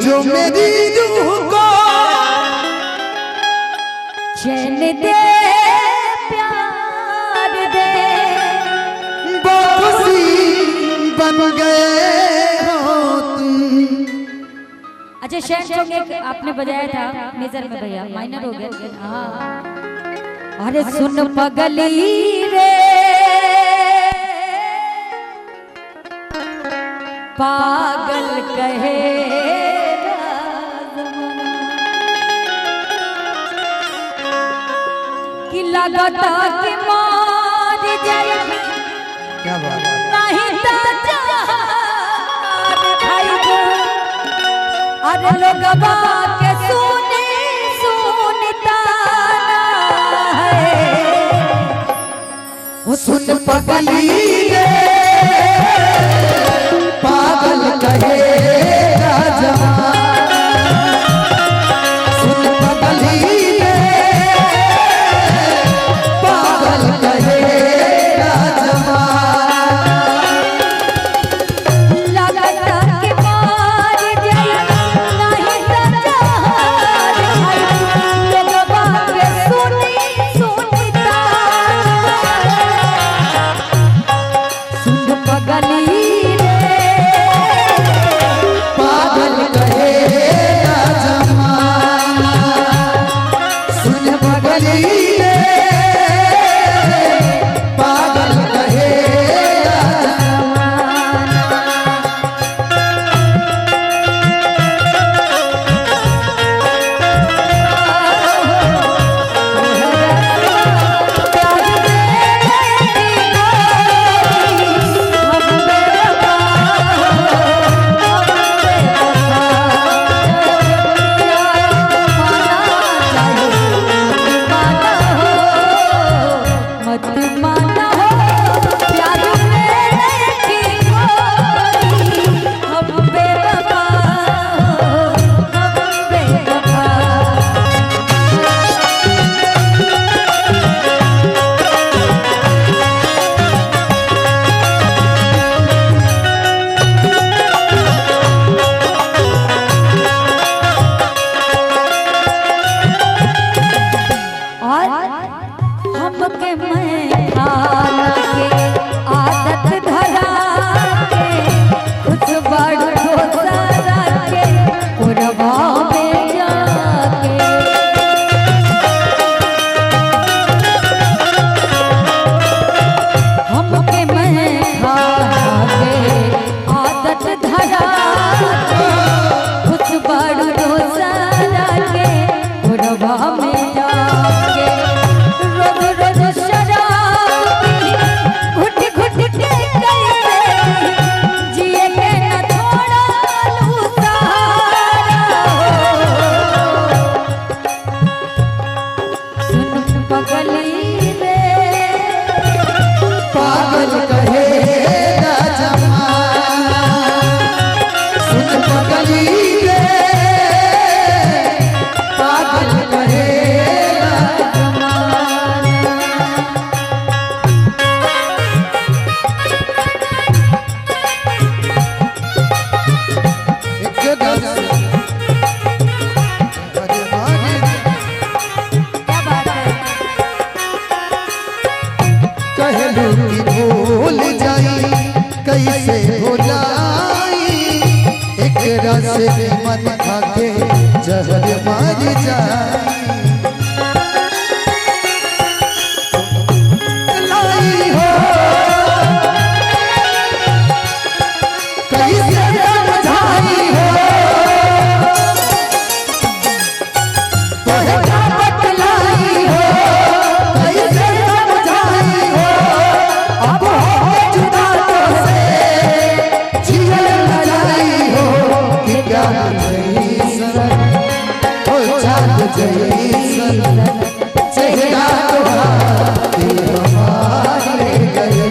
जो मेरी रूह को चैन दे प्यार दे खुशी बन गए हो तुम। अच्छा शेर सॉन्ग एक आपने बजाया था मेजर में भैया माइनर हो गया। हाँ अरे सुन पगली रे पागल कहे कि लगता कि मार जाए क्या बात नहीं तो जान खाई दो। अरे लोग के सुने सुनता है वो सुन पगली रे पागल कहेगा जमाना। सुन पगली रे पागल कहेगा जमाना। लगता कि मार जाए नहीं तो जान खाई दो। लोग के सुने सुनता सुन पगली भूल जाई कैसे भुलाई एक रस मन खाके जहर मार जाई। लाई हो कैसे समझाई हो तोहे का बतलाई हो कैसे समझाई हो। अब हो जुदा तोसे जियल न जाई हो कि क्या जैसन हो चाँद जैसन चेहरा तुम्हारे हमारे गए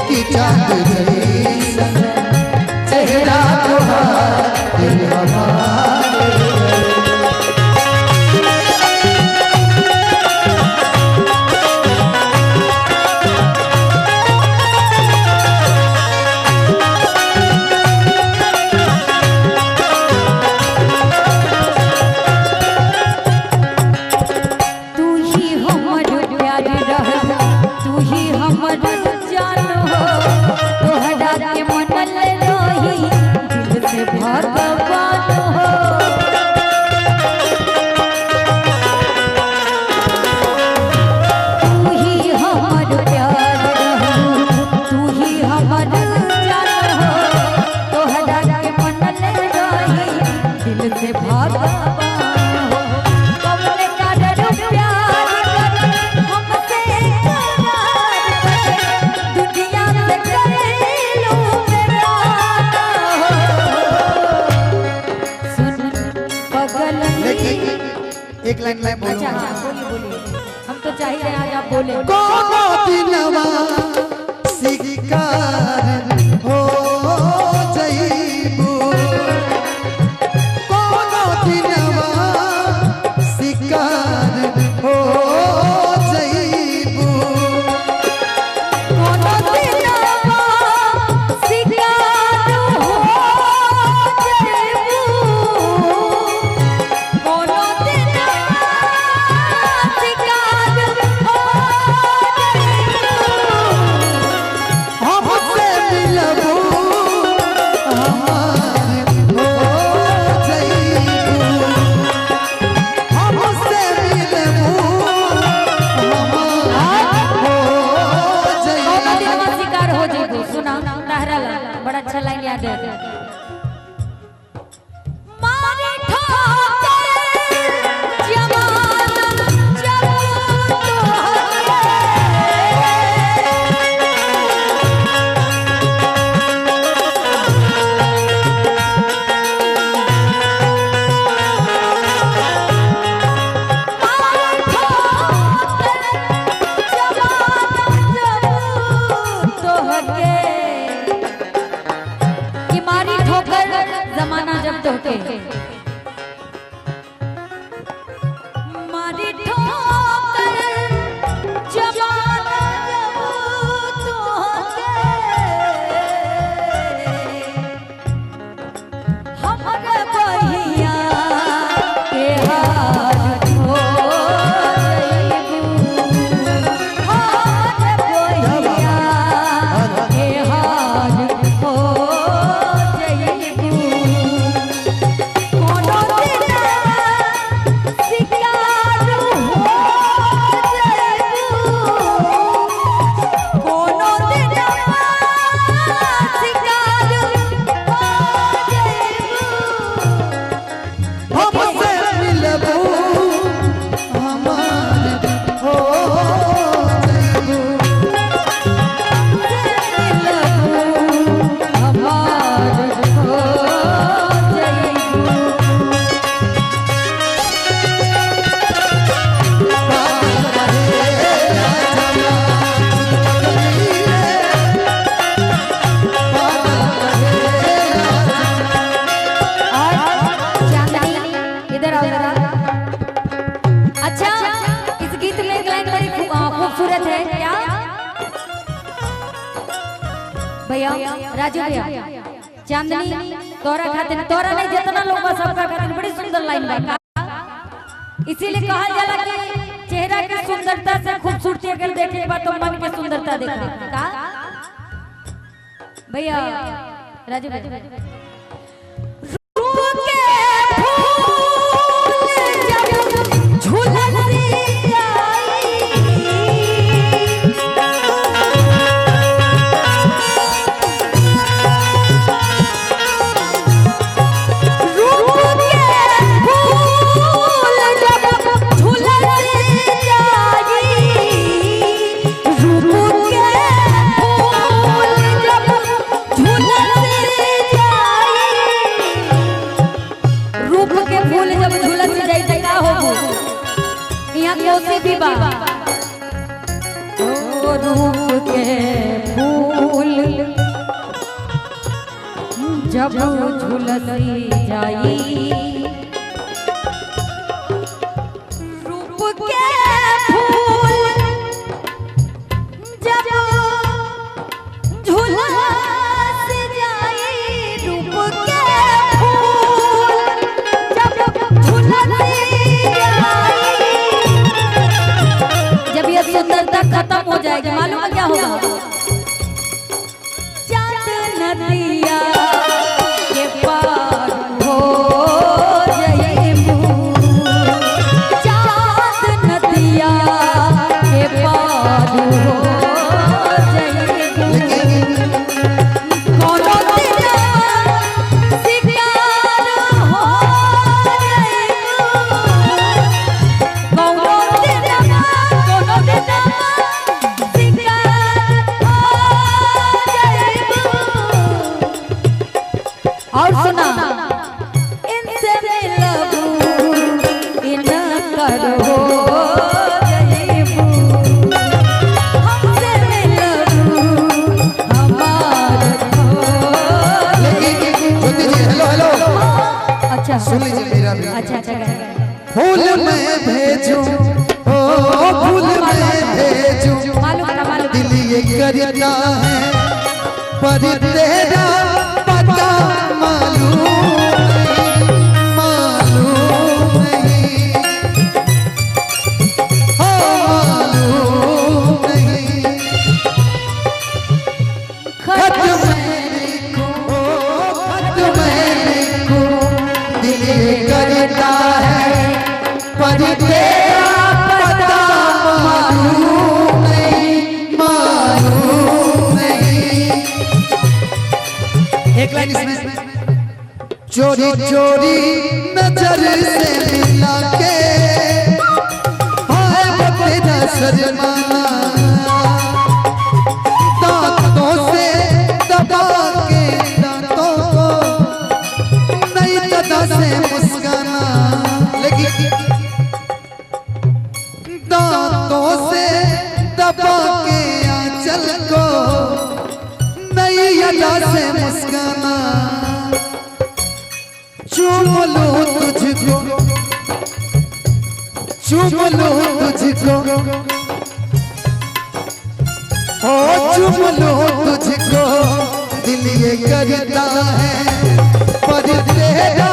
कि चाँद जैसन चेहरा तुम्हारे हमारे गए। एक लाइन मैं अच्छा बोलूंगा। अच्छा बोलिए बोलिए, हम तो चाह रहे हैं आज आप बोले। कोनो दिनवा शिकार हो जइबू, कोनो दिनवा शिकार हो जइबू, कोनो दिनवा शिकार हो जइबू, कोनो दिनवा शिकार हो जइबू, हमसे मिलबू हमार हो जइबू, हमसे मिलबू हमार हो कोनो जइबू। दिनवा शिकार हो जइबू। सुना तहरा ला बड़ा अच्छा लाइन याद है। मारे ठोकर जवान जब जमाना जब तोहके मारी ठोकर जमाना जब तोहके हमरे बहिया के हाथ हो जइबू, हमरे बहिया के हाथ हो जइबू, कोनो दिनवा शिकार हो जइबू, कोनो दिनवा शिकार हो जइबू। हमसे मिलबू हमार हो जइबू, इधर आओ जरा। अच्छा इस गीत में एक लाइन बड़ी खूबसूरत है क्या भैया राजू भैया? चांदनी तोरा खातिर, तोरा नहीं जितना लोग बा सबका खातिर बड़ी सुंदर लाइन बा। इसीलिए कहा जाला कि चेहरा की सुंदरता से खूबसूरती अगर देखे बा तो मन की सुंदरता देखा का भैया राजू भैया। रूप के फूल जब झुलसी आई, रूप के फूल जब झुलसी आई, रूप के फूल जब झुलसी आई, रूप के फूल जब झुलस जाई त का होबो? यहाँ कोसी भी बा। ओ रूप के फूल जब झुलसी जाई, रूप के फूल जब झुलस जाई, रूप के फूल जब झुलस जाई, जब ये सुंदरता खत्म हो जाएगी मालूम है क्या होगा? चांद नदिया के पार हो जइबू, चांद नदिया के पार हो जइबू, कोनो दिनवा शिकार हो जइबू, कोनो दिनवा शिकार हो जइबू। और सुना इनसे मिलबू इनका हमार हो जईबू हमसे मिलबू हमार हो। ज्योति जी हेलो हेलो, अच्छा सुन लीजिए मेरा भी। अच्छा अच्छा फूल में भेजूं ओ फूल में भेजूं मालूम दिल ये करता है पर तेरा पता मालूम नहीं हो मालूम नहीं। खत में लिखूं खत में लिखूं दिल ये करता है पर तेरा पता मालूम नहीं। एक लाइन इसमें, चोरी चोरी नजर से मिला के हाय वो तेरा शर्माना दांतों से दबा के दांतों को नई अदा से मुस्काना, लेकिन दांतों से दबा के आंचल को नई अदा से मुस्काना। चूम लूं तुझको चूम लूं तुझको ओ चूम लूं तुझको दिल ये करता है पर तेरा